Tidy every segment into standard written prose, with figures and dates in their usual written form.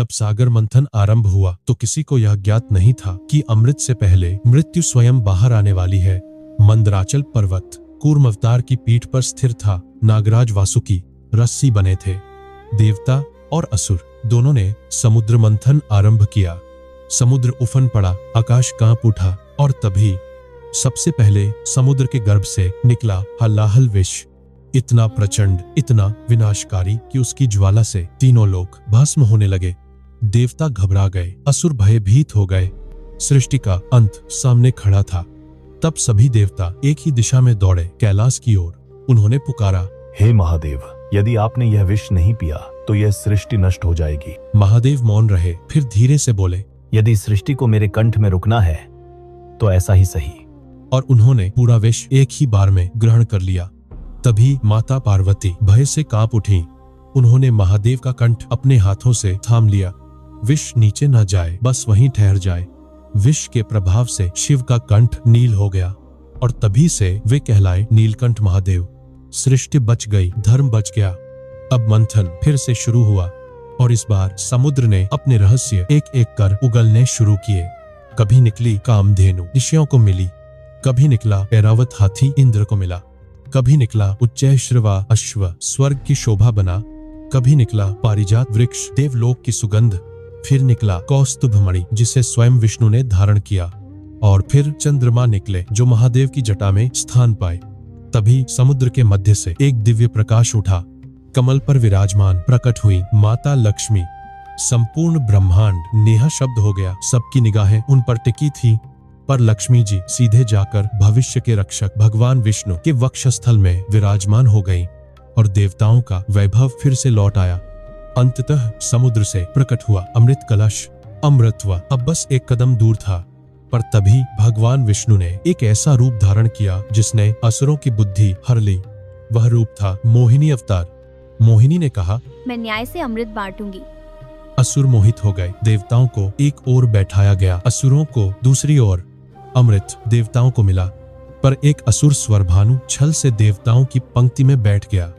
जब सागर मंथन आरंभ हुआ तो किसी को यह ज्ञात नहीं था कि अमृत से पहले मृत्यु स्वयं बाहर आने वाली है। मंदराचल पर्वत कूर्म अवतार की पीठ पर स्थिर था। नागराज वासुकी रस्सी बने थे। देवता और असुर दोनों ने समुद्र मंथन आरंभ किया। समुद्र उफन पड़ा, आकाश कांप उठा और तभी सबसे पहले समुद्र के गर्भ से निकला हलाहल विष, इतना प्रचंड, इतना विनाशकारी कि उसकी ज्वाला से तीनों लोग भस्म होने लगे। देवता घबरा गए, असुर भयभीत हो गए। सृष्टि का अंत सामने खड़ा था। तब सभी देवता एक ही दिशा में दौड़े, कैलाश की ओर। उन्होंने पुकारा, हे महादेव, यदि आपने यह विष नहीं पिया तो यह सृष्टि नष्ट हो जाएगी। महादेव मौन रहे, फिर धीरे से बोले, यदि सृष्टि को मेरे कंठ में रुकना है तो ऐसा ही सही। और उन्होंने पूरा विष एक ही बार में ग्रहण कर लिया। तभी माता पार्वती भय से कांप उठी। उन्होंने महादेव का कंठ अपने हाथों से थाम लिया। विष नीचे न जाए, बस वहीं ठहर जाए। विष के प्रभाव से शिव का कंठ नील हो गया और तभी से वे कहलाए नीलकंठ महादेव। सृष्टि बच गई, धर्म बच गया। अब मंथन फिर से शुरू हुआ और इस बार समुद्र ने अपने रहस्य एक एक कर उगलने शुरू किए। कभी निकली कामधेनु, ऋषियों को मिली। कभी निकला ऐरावत हाथी, इंद्र को मिला। कभी निकला उच्चैश्रवा अश्व, स्वर्ग की शोभा बना। कभी निकला पारिजात वृक्ष, देवलोक की सुगंध। फिर निकला कौस्तुभमणि, जिसे स्वयं विष्णु ने धारण किया। और फिर चंद्रमा निकले, जो महादेव की जटा में स्थान पाए। तभी समुद्र के मध्य से एक दिव्य प्रकाश उठा। कमल पर विराजमान प्रकट हुई माता लक्ष्मी। संपूर्ण ब्रह्मांड नेहा शब्द हो गया। सबकी निगाहें उन पर टिकी थी, पर लक्ष्मी जी सीधे जाकर भविष्य के रक्षक भगवान विष्णु के वक्षस्थल में विराजमान हो गईं और देवताओं का वैभव फिर से लौट आया। अंततः समुद्र से प्रकट हुआ अमृत कलश। अमृतत्व अब बस एक कदम दूर था, पर तभी भगवान विष्णु ने एक ऐसा रूप धारण किया जिसने असुरों की बुद्धि हर ली। वह रूप था मोहिनी अवतार। मोहिनी ने कहा, मैं न्याय से अमृत बांटूंगी। असुर मोहित हो गए। देवताओं को एक ओर बैठाया गया, असुरों को दूसरी ओर। अमृत देवताओं को मिला, पर एक असुर स्वरभानु छल से देवताओं की पंक्ति में बैठ गया।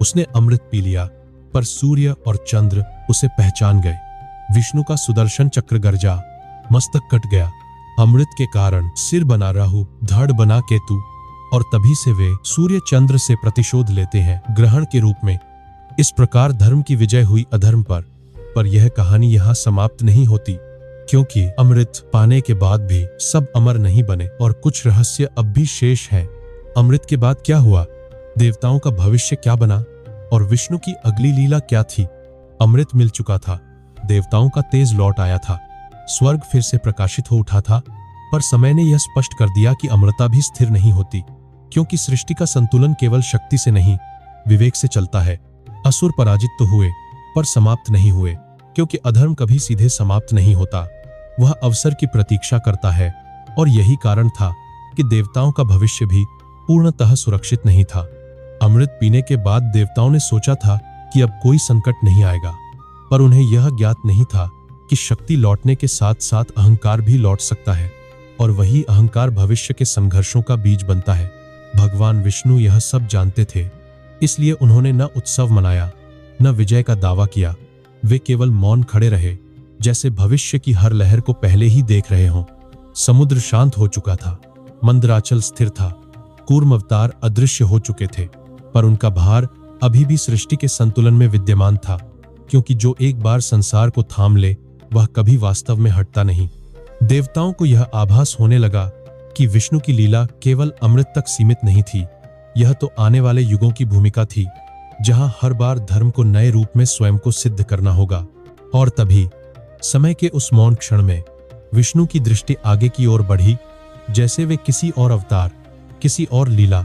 उसने अमृत पी लिया, पर सूर्य और चंद्र उसे पहचान गए। विष्णु का सुदर्शन चक्र गरजा, मस्तक कट गया। अमृत के कारण सिर बना राहु, धड़ बना केतु, और तभी से वे सूर्य चंद्र से प्रतिशोध लेते हैं ग्रहण के रूप में। इस प्रकार धर्म की विजय हुई अधर्म पर यह कहानी यहाँ समाप्त नहीं होती, क्योंकि अमृत पाने के बाद भी सब अमर नहीं बने और कुछ रहस्य अब भी शेष है। अमृत के बाद क्या हुआ? देवताओं का भविष्य क्या बना? और विष्णु की अगली लीला क्या थी? अमृत मिल चुका था, देवताओं का तेज लौट आया था, स्वर्ग फिर से प्रकाशित हो उठा था, पर समय ने यह स्पष्ट कर दिया कि अमरता भी स्थिर नहीं होती, क्योंकि सृष्टि का संतुलन केवल शक्ति से नहीं, विवेक से चलता है। असुर पराजित तो हुए, पर समाप्त नहीं हुए, क्योंकि अधर्म कभी सीधे समाप्त नहीं होता, वह अवसर की प्रतीक्षा करता है। और यही कारण था कि देवताओं का भविष्य भी पूर्णतः सुरक्षित नहीं था। अमृत पीने के बाद देवताओं ने सोचा था कि अब कोई संकट नहीं आएगा, पर उन्हें यह ज्ञात नहीं था कि शक्ति लौटने के साथ साथ अहंकार भी लौट सकता है, और वही अहंकार भविष्य के संघर्षों का बीज बनता है। भगवान विष्णु यह सब जानते थे, इसलिए उन्होंने न उत्सव मनाया, न विजय का दावा किया। वे केवल मौन खड़े रहे, जैसे भविष्य की हर लहर को पहले ही देख रहे हों। समुद्र शांत हो चुका था, मंदराचल स्थिर था, कूर्म अवतार अदृश्य हो चुके थे, पर उनका भार अभी भी सृष्टि के संतुलन में विद्यमान था, क्योंकि जो एक बार संसार को थाम ले वह कभी वास्तव में हटता नहीं। देवताओं को यह आभास होने लगा कि विष्णु की लीला केवल अमृत तक सीमित नहीं थी, यह तो आने वाले युगों की भूमिका थी, जहां हर बार धर्म को नए रूप में स्वयं को सिद्ध करना होगा। और तभी समय के उस मौन क्षण में विष्णु की दृष्टि आगे की ओर बढ़ी, जैसे वे किसी और अवतार, किसी और लीला,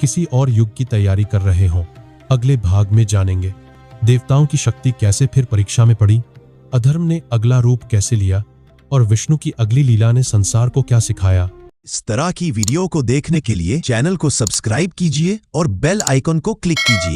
किसी और युग की तैयारी कर रहे हों। अगले भाग में जानेंगे देवताओं की शक्ति कैसे फिर परीक्षा में पड़ी, अधर्म ने अगला रूप कैसे लिया, और विष्णु की अगली लीला ने संसार को क्या सिखाया। इस तरह की वीडियो को देखने के लिए चैनल को सब्सक्राइब कीजिए और बेल आइकन को क्लिक कीजिए।